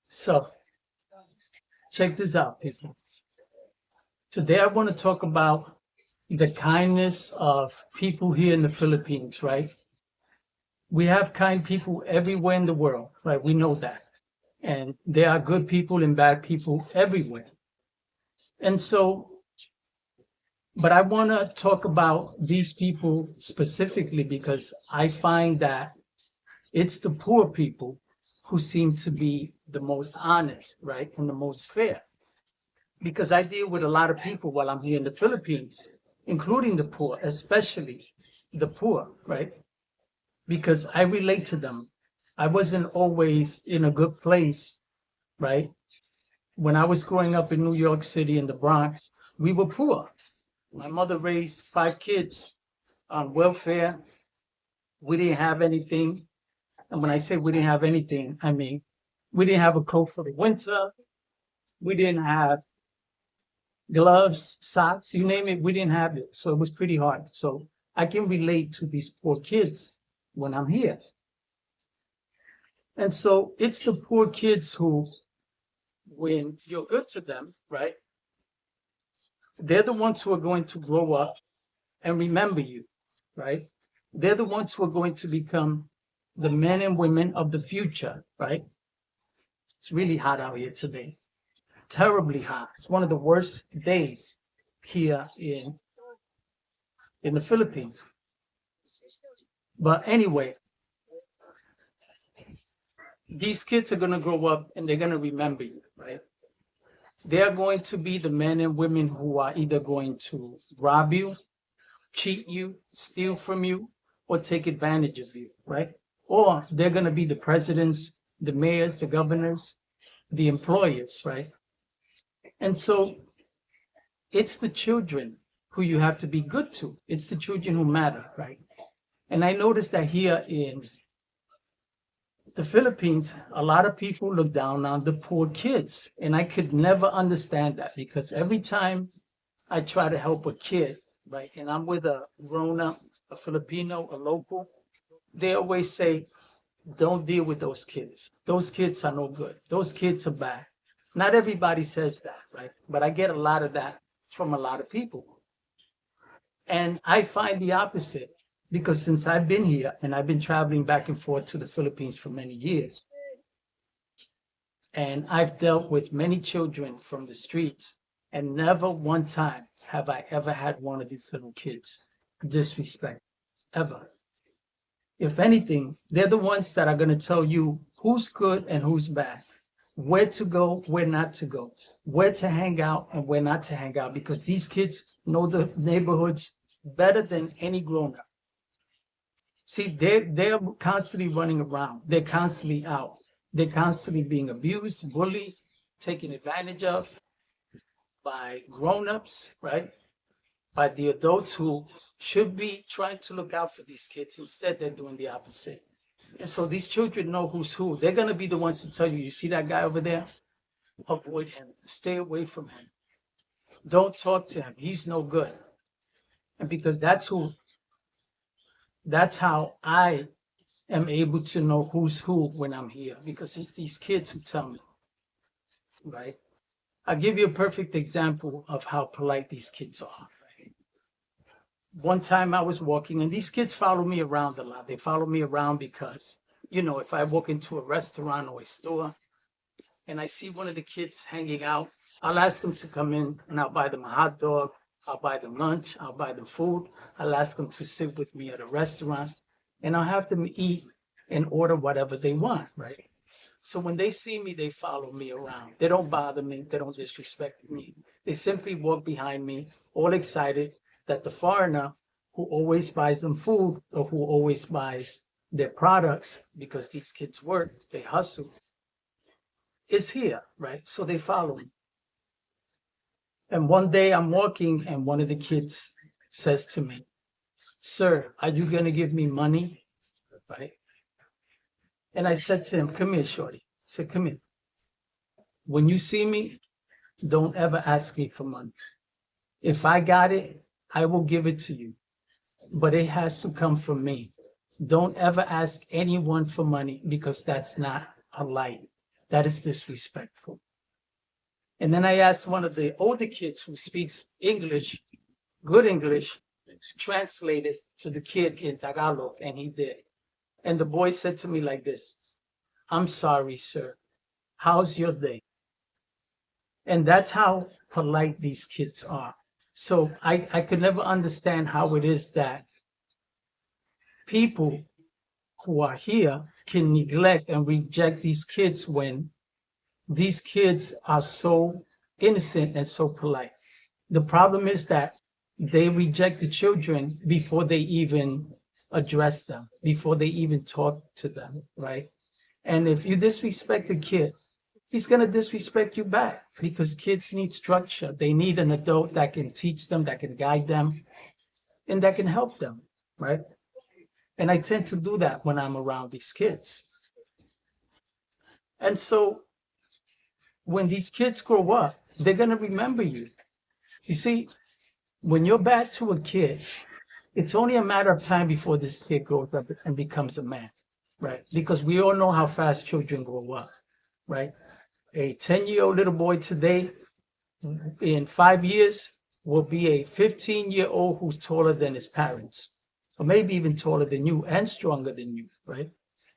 So check this out, people. Today I want to talk about the kindness of people here in the Philippines, right? We have kind people everywhere in the world, right? We know that. And there are good people and bad people everywhere. And so, but I want to talk about these people specifically because I find that it's the poor people who seem to be the most honest, right? And the most fair. Because I deal with a lot of people while I'm here in the Philippines, including the poor, especially the poor, right? Because I relate to them. I wasn't always in a good place, right? When I was growing up in New York City in the Bronx, we were poor. My mother raised 5 kids on welfare. We didn't have anything. And when I say we didn't have anything, I mean, we didn't have a coat for the winter. We didn't have gloves, socks, you name it, we didn't have it. So it was pretty hard. So I can relate to these poor kids when I'm here. And so it's the poor kids who, when you're good to them, right? They're the ones who are going to grow up and remember you, right? They're the ones who are going to become the men and women of the future, right? It's really hot out here today. Terribly hot. It's one of the worst days here in the Philippines. But anyway, these kids are going to grow up and they're going to remember you, right? They're going to be the men and women who are either going to rob you, cheat you, steal from you, or take advantage of you, right? Or they're going to be the presidents, the mayors, the governors, the employers, right? And so it's the children who you have to be good to. It's the children who matter, right? And I noticed that here in the Philippines, a lot of people look down on the poor kids. And I could never understand that because every time I try to help a kid, right, and I'm with a grown up, a Filipino, a local, they always say, don't deal with those kids. Those kids are no good. Those kids are bad. Not everybody says that, right? But I get a lot of that from a lot of people. And I find the opposite because since I've been here and I've been traveling back and forth to the Philippines for many years, and I've dealt with many children from the streets, and never one time have I ever had one of these little kids disrespect, ever. If anything, they're the ones that are going to tell you who's good and who's bad, where to go, where not to go, where to hang out and where not to hang out, because these kids know the neighborhoods better than any grown up. See, they're constantly running around. They're constantly out. They're constantly being abused, bullied, taken advantage of by grown-ups, right? By the adults who should be trying to look out for these kids. Instead, they're doing the opposite. And so these children know who's who. They're going to be the ones to tell you, you see that guy over there? Avoid him. Stay away from him. Don't talk to him. He's no good. And because that's how I am able to know who's who when I'm here, because it's these kids who tell me, right? I'll give you a perfect example of how polite these kids are. Right? One time I was walking, and these kids follow me around a lot. They follow me around because, if I walk into a restaurant or a store and I see one of the kids hanging out, I'll ask them to come in and I'll buy them a hot dog. I'll buy them lunch. I'll buy them food. I'll ask them to sit with me at a restaurant and I'll have them eat and order whatever they want, right? So when they see me, they follow me around. They don't bother me. They don't disrespect me. They simply walk behind me, all excited that the foreigner who always buys them food or who always buys their products, because these kids work, they hustle, is here, right? So they follow me. And one day I'm walking and one of the kids says to me, "Sir, are you going to give me money?" Right? And I said to him, "Come here, shorty." I said, "Come here. When you see me, don't ever ask me for money. If I got it, I will give it to you. But it has to come from me. Don't ever ask anyone for money because that's not polite. That is disrespectful. And then I asked one of the older kids who speaks English, good English, to translate it to the kid in Tagalog, and he did. And the boy said to me like this, "I'm sorry, sir. How's your day?" And that's how polite these kids are. So I could never understand how it is that people who are here can neglect and reject these kids when these kids are so innocent and so polite. The problem is that they reject the children before they even address them, before they even talk to them, right? And if you disrespect a kid, he's going to disrespect you back because kids need structure. They need an adult that can teach them, that can guide them, and that can help them, right? And I tend to do that when I'm around these kids. And so when these kids grow up, they're going to remember you. You see, when you're bad to a kid, it's only a matter of time before this kid grows up and becomes a man, right? Because we all know how fast children grow up, right? A 10-year-old little boy today, in 5 years, will be a 15-year-old who's taller than his parents, or maybe even taller than you and stronger than you, right?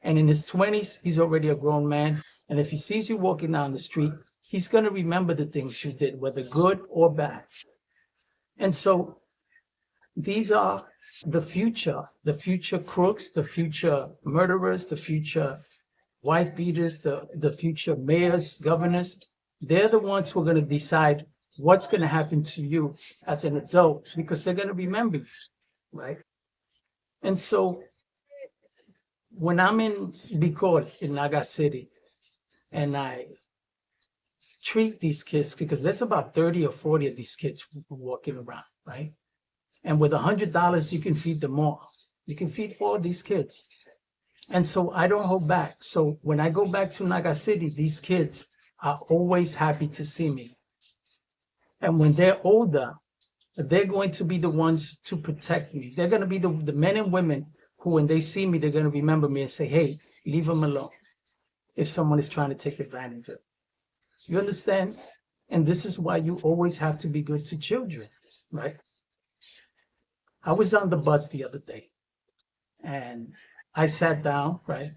And in his 20s, he's already a grown man. And if he sees you walking down the street, he's going to remember the things you did, whether good or bad. And so these are the future crooks, the future murderers, the future wife beaters, the future mayors, governors. They're the ones who are going to decide what's going to happen to you as an adult because they're going to remember you, right? And so when I'm in Bicol in Naga City and I treat these kids, because there's about 30 or 40 of these kids walking around, right? And with $100, you can feed them all. You can feed all these kids. And so I don't hold back. So when I go back to Naga City, these kids are always happy to see me. And when they're older, they're going to be the ones to protect me. They're going to be the men and women who, when they see me, they're going to remember me and say, hey, leave them alone if someone is trying to take advantage of it. You understand? And this is why you always have to be good to children, right? I was on the bus the other day and I sat down, right?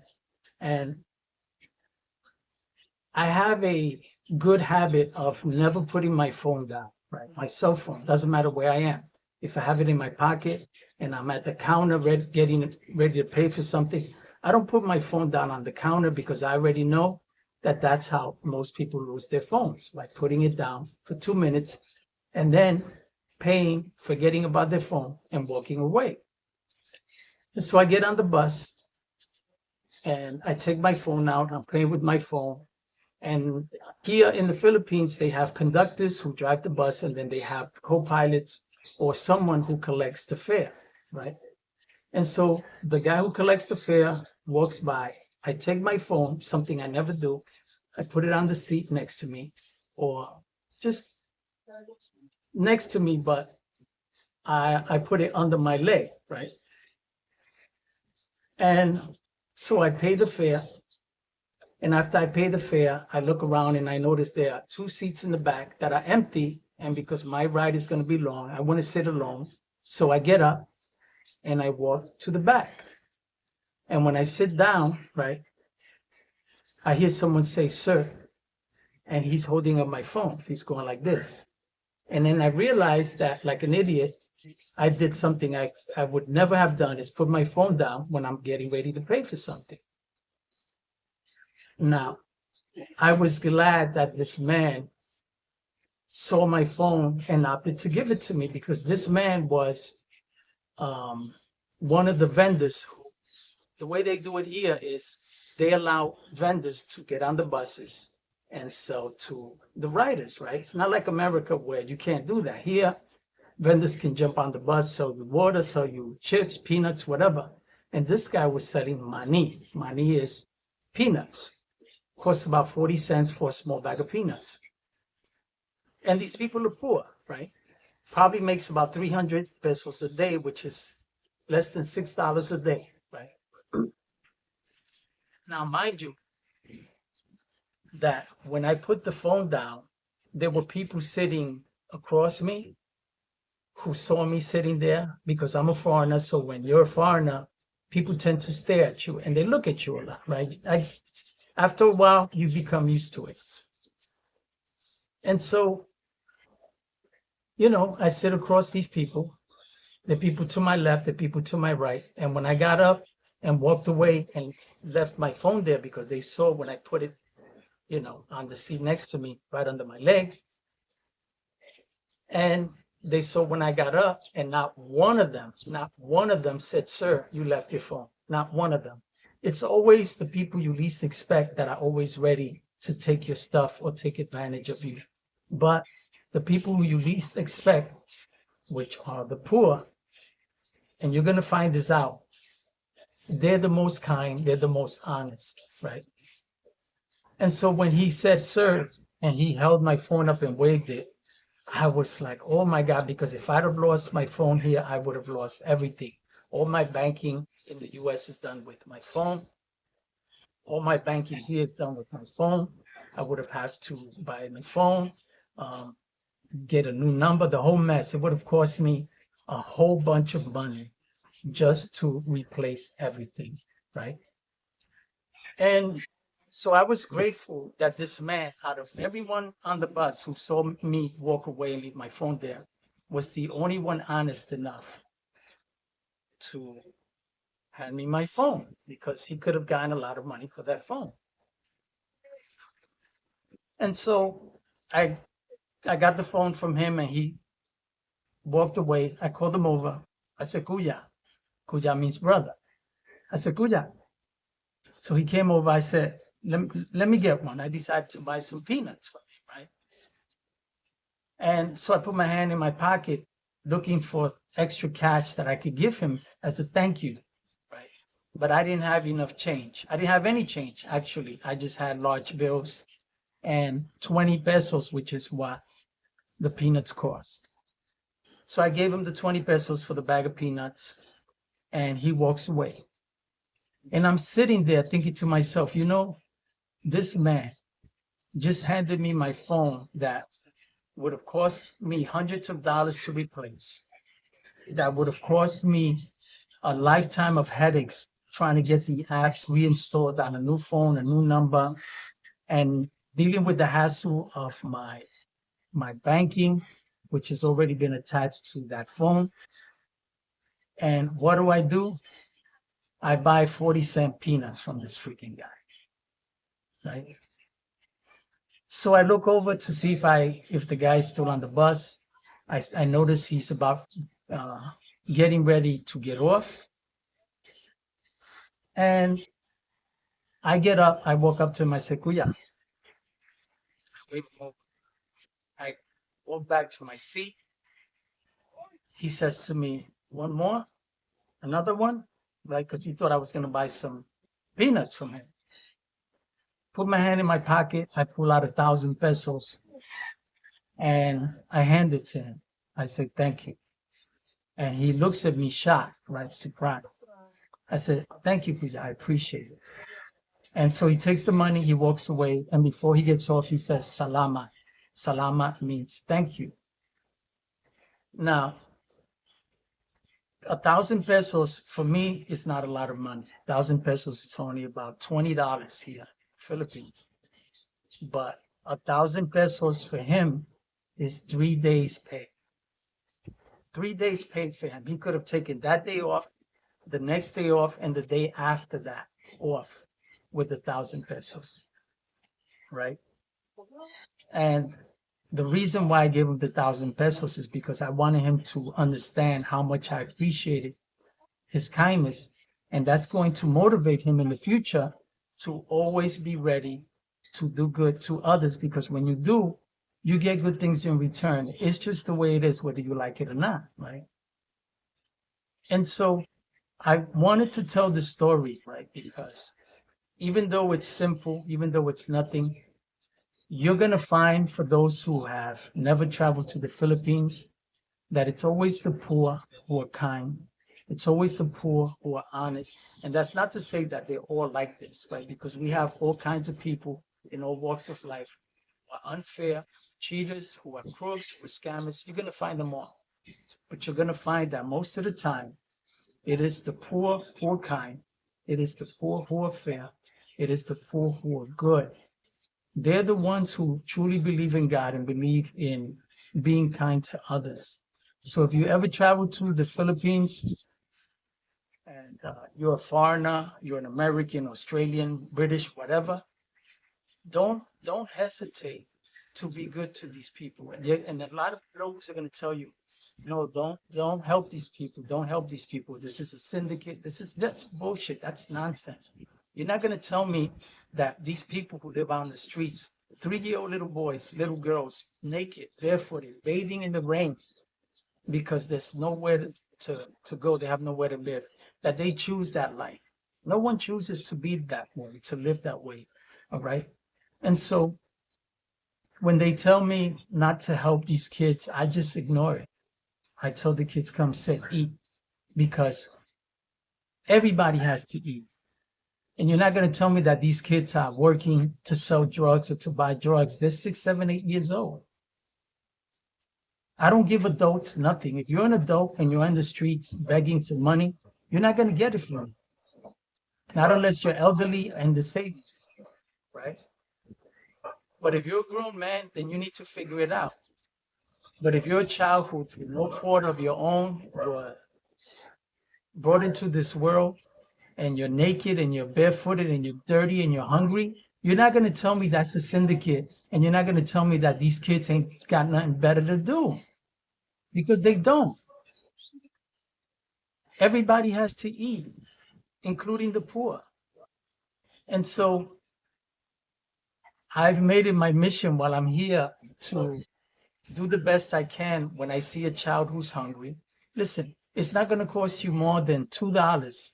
And I have a good habit of never putting my phone down, right? My cell phone, doesn't matter where I am. If I have it in my pocket and I'm at the counter getting ready to pay for something, I don't put my phone down on the counter because I already know that that's how most people lose their phones, by putting it down for 2 minutes and then paying, forgetting about their phone and walking away. And so I get on the bus and I take my phone out, I'm playing with my phone. And here in the Philippines, they have conductors who drive the bus and then they have co-pilots or someone who collects the fare, right? And so the guy who collects the fare walks by. I take my phone, something I never do. I put it on the seat next to me or just next to me, but I put it under my leg, right? And so I pay the fare. And after I pay the fare, I look around and I notice there are 2 seats in the back that are empty. And because my ride is going to be long, I want to sit alone. So I get up and I walk to the back. And when I sit down, right, I hear someone say, sir, and he's holding up my phone. He's going like this. And then I realized that, like an idiot, I did something I would never have done, is put my phone down when I'm getting ready to pay for something. Now, I was glad that this man saw my phone and opted to give it to me because this man was one of the vendors. The way they do it here is they allow vendors to get on the buses and sell to the riders, right? It's not like America where you can't do that. Here, vendors can jump on the bus, sell you water, sell you chips, peanuts, whatever. And this guy was selling mani. Mani is peanuts. Costs about 40 cents for a small bag of peanuts. And these people are poor, right? Probably makes about 300 pesos a day, which is less than $6 a day, right? Now, mind you, that when I put the phone down, there were people sitting across me who saw me sitting there because I'm a foreigner. So when you're a foreigner, people tend to stare at you and they look at you a lot, right? After a while, you become used to it. And so, I sit across these people, the people to my left, the people to my right. And when I got up and walked away and left my phone there because they saw when I put it, on the seat next to me, right under my leg. And they saw when I got up, and not one of them said, "Sir, you left your phone." Not one of them. It's always the people you least expect that are always ready to take your stuff or take advantage of you. But the people who you least expect, which are the poor, and you're going to find this out, they're the most kind, they're the most honest, right? And so when he said, "Sir," and he held my phone up and waved it, I was like, oh my God, because if I'd have lost my phone here, I would have lost everything. All my banking in the US is done with my phone. All my banking here is done with my phone. I would have had to buy a new phone, get a new number, the whole mess. It would have cost me a whole bunch of money just to replace everything, right? And so I was grateful that this man, out of everyone on the bus who saw me walk away and leave my phone there, was the only one honest enough to hand me my phone because he could have gotten a lot of money for that phone. And so I got the phone from him and he walked away. I called him over. I said, "Kuya." Kuya means brother. I said, "Kuya." So he came over. I said, let me get one. I decided to buy some peanuts for him, right? And so I put my hand in my pocket looking for extra cash that I could give him as a thank you, right? But I didn't have enough change. I didn't have any change, actually. I just had large bills and 20 pesos, which is what the peanuts cost. So I gave him the 20 pesos for the bag of peanuts and he walks away. And I'm sitting there thinking to myself, this man just handed me my phone that would have cost me hundreds of dollars to replace. That would have cost me a lifetime of headaches trying to get the apps reinstalled on a new phone, a new number, and dealing with the hassle of my banking, which has already been attached to that phone. And what do? I buy 40-cent peanuts from this freaking guy, right? So I look over to see if the guy is still on the bus. I notice he's about getting ready to get off. And I get up, I walk up to him, I say, "Kuya." I walk back to my seat. He says to me, "One more? Another one?" Right? Because he thought I was going to buy some peanuts from him. Put my hand in my pocket. I pull out 1,000 pesos and I hand it to him. I say, "Thank you." And he looks at me shocked, right? Surprised. I said, "Thank you, please. I appreciate it." And so he takes the money, he walks away. And before he gets off, he says, "Salamat." Salamat means thank you. Now, 1,000 pesos for me is not a lot of money. 1,000 pesos is only about $20 here, Philippines. But 1,000 pesos for him is 3 days pay. 3 days pay for him. He could have taken that day off, the next day off, and the day after that off with 1,000 pesos, right? And the reason why I gave him the 1,000 pesos is because I wanted him to understand how much I appreciated his kindness. And that's going to motivate him in the future to always be ready to do good to others, because when you do, you get good things in return. It's just the way it is, whether you like it or not, right? And so I wanted to tell the story, right? Because even though it's simple, even though it's nothing, you're going to find, for those who have never traveled to the Philippines, that it's always the poor who are kind. It's always the poor who are honest. And that's not to say that they're all like this, right? Because we have all kinds of people in all walks of life, who are unfair, cheaters, who are crooks, who are scammers. You're going to find them all. But you're going to find that most of the time, it is the poor who are kind. It is the poor who are fair. It is the poor who are good. They're the ones who truly believe in God and believe in being kind to others. So if you ever travel to the Philippines and you're a foreigner, you're an American, Australian, British, whatever, don't hesitate to be good to these people. And a lot of locals are going to tell you, no, don't help these people. Don't help these people. This is a syndicate. That's bullshit. That's nonsense. You're not going to tell me that these people who live on the streets, 3-year-old little boys, little girls, naked, barefooted, bathing in the rain, because there's nowhere to go. They have nowhere to live. That they choose that life. No one chooses to be that way, to live that way. All right. And so when they tell me not to help these kids, I just ignore it. I tell the kids, come sit, eat, because everybody has to eat. And you're not going to tell me that these kids are working to sell drugs or to buy drugs. They're 6, 7, 8 years old. I don't give adults nothing. If you're an adult and you're in the streets begging for money, you're not going to get it from me. Not unless you're elderly and disabled, right? But if you're a grown man, then you need to figure it out. But if you're a child who, through no fault of your own, were brought into this world and you're naked and you're barefooted and you're dirty and you're hungry, you're not going to tell me that's a syndicate. And you're not going to tell me that these kids ain't got nothing better to do, because they don't. Everybody has to eat, including the poor. And so I've made it my mission while I'm here to do the best I can when I see a child who's hungry. Listen, it's not going to cost you more than $2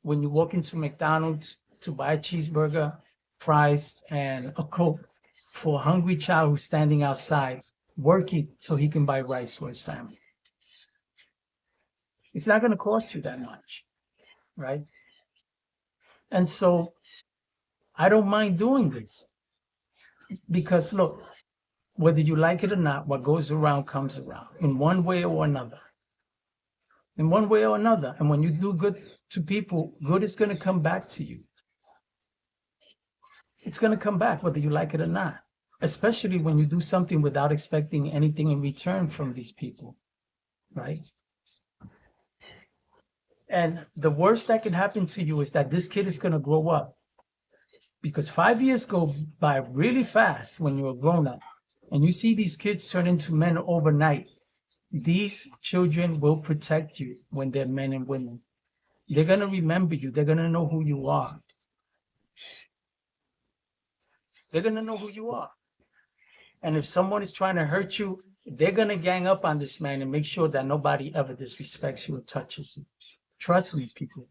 when you walk into McDonald's to buy a cheeseburger, fries, and a Coke for a hungry child who's standing outside working so he can buy rice for his family. It's not going to cost you that much, right? And so I don't mind doing this because, look, whether you like it or not, what goes around comes around in one way or another. In one way or another. And when you do good to people, good is going to come back to you. It's going to come back whether you like it or not, especially when you do something without expecting anything in return from these people, right? And the worst that can happen to you is that this kid is going to grow up, because 5 years go by really fast when you're a grown up, and you see these kids turn into men overnight. These children will protect you when they're men and women. They're going to remember you. They're going to know who you are. They're going to know who you are. And if someone is trying to hurt you, they're going to gang up on this man and make sure that nobody ever disrespects you or touches you. Trust me, people.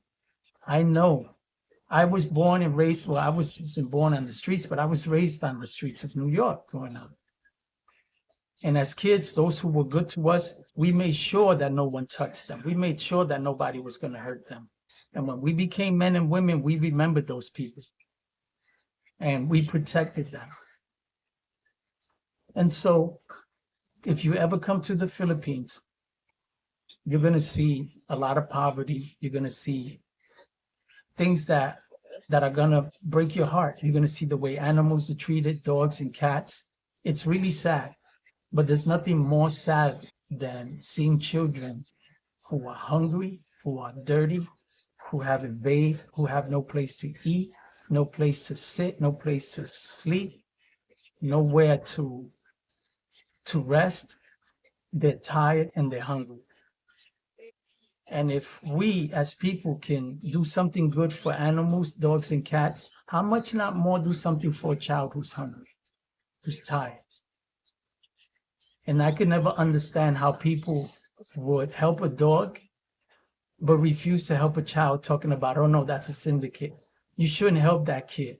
I know. I was born and raised, well, I wasn't born on the streets, but I was raised on the streets of New York growing up. And as kids, those who were good to us, we made sure that no one touched them. We made sure that nobody was going to hurt them. And when we became men and women, we remembered those people. And we protected them. And so, if you ever come to the Philippines, you're going to see a lot of poverty. You're going to see things that are going to break your heart. You're going to see the way animals are treated, dogs and cats. It's really sad. But there's nothing more sad than seeing children who are hungry, who are dirty, who haven't bathed, who have no place to eat, no place to sit, no place to sleep, nowhere to rest. They're tired and they're hungry. And if we as people can do something good for animals, dogs and cats, how much not more do something for a child who's hungry, who's tired? And I could never understand how people would help a dog, but refuse to help a child, talking about, oh no, that's a syndicate. You shouldn't help that kid.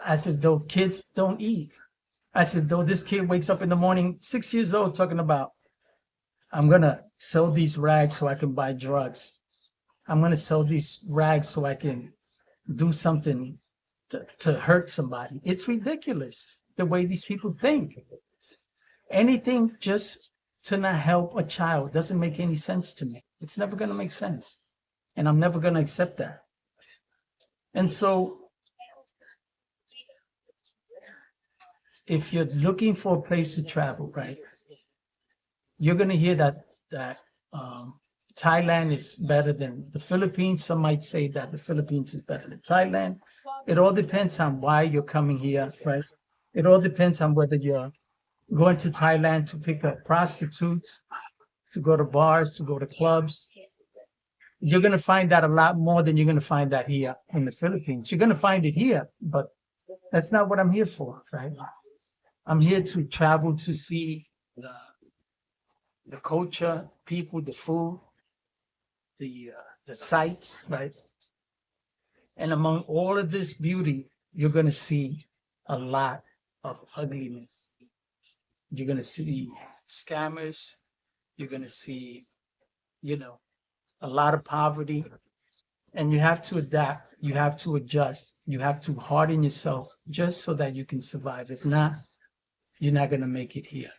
As if though kids don't eat. As if though this kid wakes up in the morning, 6 years old, talking about, I'm going to sell these rags so I can buy drugs. I'm going to sell these rags so I can do something to hurt somebody. It's ridiculous the way these people think. Anything just to not help a child doesn't make any sense to me. It's never going to make sense. And I'm never going to accept that. And so if you're looking for a place to travel, right, you're going to hear that Thailand is better than the Philippines. Some might say that the Philippines is better than Thailand. It all depends on why you're coming here, right? It all depends on whether you're going to Thailand to pick up prostitutes, to go to bars, to go to clubs. You're going to find that a lot more than you're going to find that here in the Philippines. You're going to find it here, but that's not what I'm here for, right? I'm here to travel to see the culture, people, the food, the sights, right? And among all of this beauty, you're going to see a lot of ugliness. You're going to see scammers. You're going to see, a lot of poverty. And you have to adapt. You have to adjust. You have to harden yourself just so that you can survive. If not, you're not going to make it here.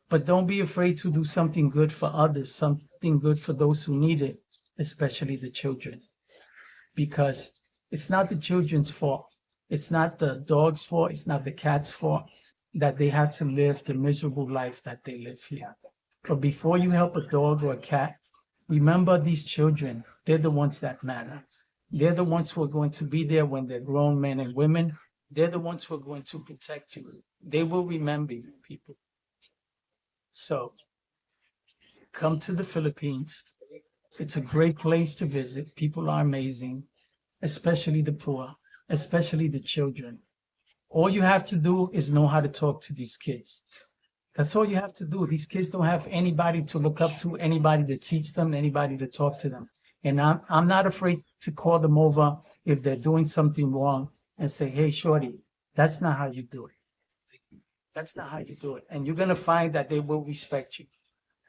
But don't be afraid to do something good for others, something good for those who need it, especially the children. Because it's not the children's fault. It's not the dog's fault. It's not the cat's fault that they have to live the miserable life that they live here. But before you help a dog or a cat, remember these children. They're the ones that matter. They're the ones who are going to be there when they're grown men and women. They're the ones who are going to protect you. They will remember you, people. So come to the Philippines. It's a great place to visit. People are amazing, especially the poor, especially the children. All you have to do is know how to talk to these kids. That's all you have to do. These kids don't have anybody to look up to, anybody to teach them, anybody to talk to them. And I'm not afraid to call them over if they're doing something wrong and say, hey, shorty, that's not how you do it. That's not how you do it. And you're going to find that they will respect you,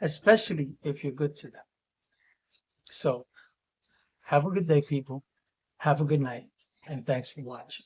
especially if you're good to them. So have a good day, people. Have a good night. And thanks for watching.